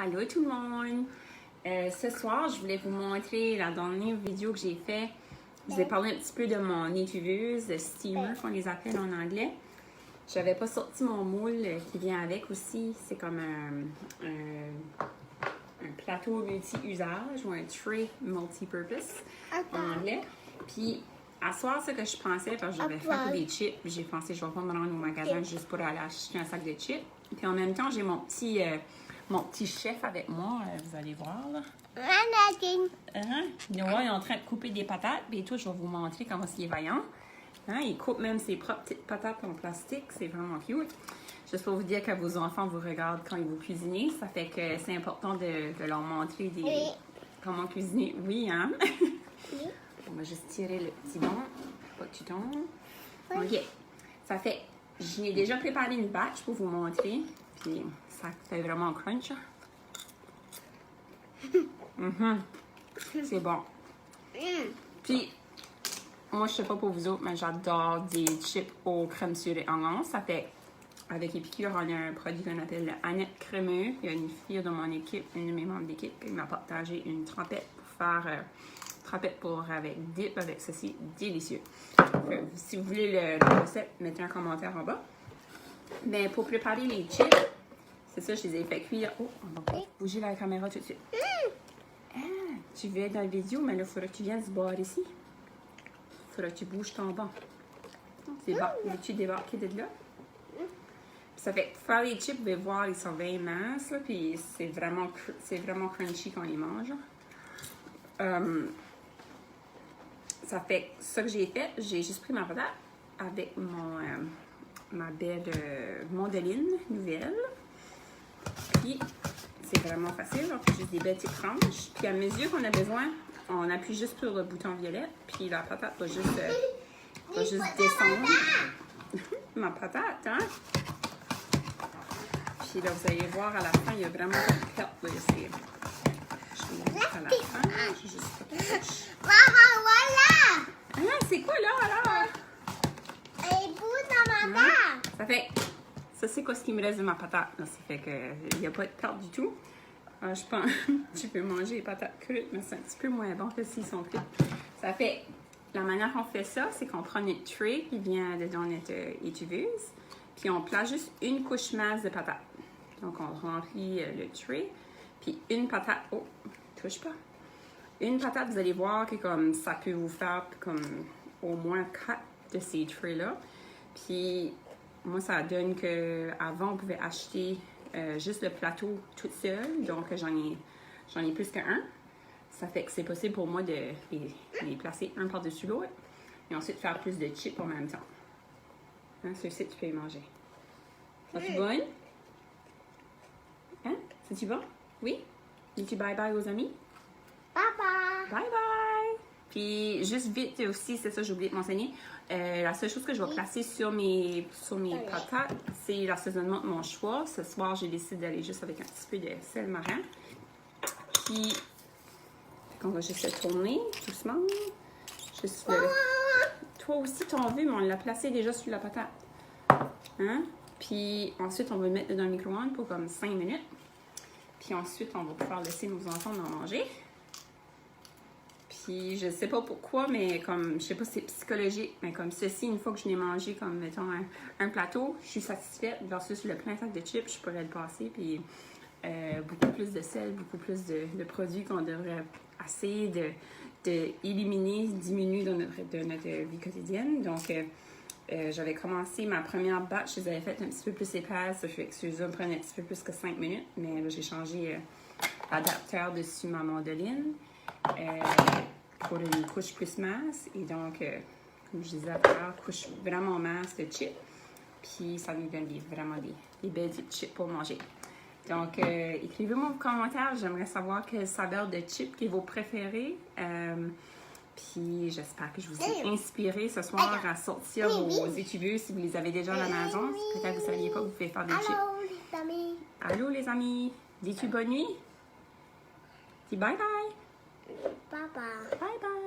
Allô tout le monde! Ce soir, je voulais vous montrer la dernière vidéo que j'ai faite. Je vous ai parlé un petit peu de mon étuveuse, de steamer qu'on les appelle en anglais. J'avais pas sorti mon moule qui vient avec aussi. C'est comme un plateau multi-usage ou un tray multi-purpose en anglais. Puis, à soir, ce que je pensais, parce que j'avais fait des chips, j'ai pensé je vais pas me rendre au magasin juste pour aller acheter un sac de chips. Puis en même temps, j'ai mon petit chef avec moi, vous allez voir là. Noah est en train de couper des patates, et tout, je vais vous montrer comment il est vaillant. Il coupe même ses propres petites patates en plastique, c'est vraiment cute. Juste pour vous dire que vos enfants vous regardent quand ils vous cuisinez, ça fait que c'est important de leur montrer comment cuisiner. Oui, hein? Oui. On va juste tirer le petit bon, pas que tu tombes. Ok, ça fait, j'ai déjà préparé une batch pour vous montrer, puis ça fait vraiment crunch. C'est bon. Puis, moi je sais pas pour vous autres, mais j'adore des chips aux crème syrah et oignon. Ça fait, avec Épicure, on a un produit qu'on appelle le Annette crémeux. Il y a une fille de mon équipe, une de mes membres d'équipe, qui m'a partagé une trempette pour faire avec dip, avec ceci, délicieux. Si vous voulez la recette, mettez un commentaire en bas. Mais pour préparer les chips, c'est ça, je les ai fait cuire. Oh, on va bouger la caméra tout de suite. Ah, tu veux être dans la vidéo, mais là, il faudra que tu viennes se boire ici. Il faudra que tu bouges ton banc. Veux-tu débarquer de là? Puis ça fait, pour faire les chips, vous pouvez voir, ils sont bien minces, là, puis c'est vraiment crunchy quand on les mange. Ça fait ça que j'ai fait, j'ai juste pris ma patate avec ma baie de mandoline nouvelle. Puis c'est vraiment facile, on fait juste des belles petites tranches. Puis à mesure qu'on a besoin, on appuie juste sur le bouton violet, puis la patate va juste descendre. Ma patate, hein? Puis là, vous allez voir à la fin, il y a vraiment une perte là, ici. Je vais vous montrer à la fin. Je vais juste... Maman, voilà! Ah, c'est quoi là, alors? Elle bouge dans ma main. Ça fait... Ça, c'est quoi ce qui me reste de ma patate? Là, ça fait qu'il n'y a pas de perte du tout. Je pense tu peux manger les patates crues, mais c'est un petit peu moins bon que s'ils sont cuits. Ça fait... La manière qu'on fait ça, c'est qu'on prend notre tray qui vient dedans notre étuveuse, puis on place juste une couche masse de patates. Donc, on remplit le tray, puis une patate... Oh, touche pas. Une patate, vous allez voir que comme ça peut vous faire comme au moins 4 de ces trays-là. Puis moi, ça donne que avant on pouvait acheter juste le plateau toute seule. Donc j'en ai plus qu'un. Ça fait que c'est possible pour moi de les placer un par-dessus l'autre. Et ensuite faire plus de chips en même temps. Hein, ceux-ci, tu peux les manger. C'est-tu bon? Hein? C'est-tu bon? Oui? Dis-tu bye-bye aux amis? Papa. Bye bye! Puis juste vite aussi, c'est ça, j'ai oublié de m'enseigner. La seule chose que je vais placer sur mes patates, c'est l'assaisonnement de mon choix. Ce soir, j'ai décidé d'aller juste avec un petit peu de sel marin. Puis, on va juste le tourner doucement. Juste Toi aussi, t'en veux, mais on l'a placé déjà sur la patate. Hein? Puis ensuite, on va le mettre dans le micro-ondes pour comme 5 minutes. Puis ensuite, on va pouvoir laisser nos enfants en manger. Puis je sais pas pourquoi, mais comme, je sais pas si c'est psychologique, mais comme ceci, une fois que je l'ai mangé, comme mettons un plateau, je suis satisfaite versus le plein sac de chips, je pourrais le passer, puis beaucoup plus de sel, beaucoup plus de produits qu'on devrait essayer de éliminer, diminuer de notre vie quotidienne. Donc, j'avais commencé ma première batch, je les avais faites un petit peu plus épaisse, ça fait que ceux-là me prenaient un petit peu plus que 5 minutes, mais là, j'ai changé l'adapteur dessus ma mandoline. Pour une couche plus mince et donc comme je disais après, couche vraiment mince de chips, puis ça nous donne vraiment des belles chips pour manger. Donc écrivez-moi vos commentaires, j'aimerais savoir quelle saveur de chips qui est vos préférés, puis j'espère que je vous ai inspiré ce soir à sortir vos étuveuses si vous les avez déjà à la maison. Peut-être que vous ne saviez pas que vous pouvez faire des chips. Allô les amis. Allô les amis, dis-tu bonne nuit? Dis bye bye. Papa. Bye bye.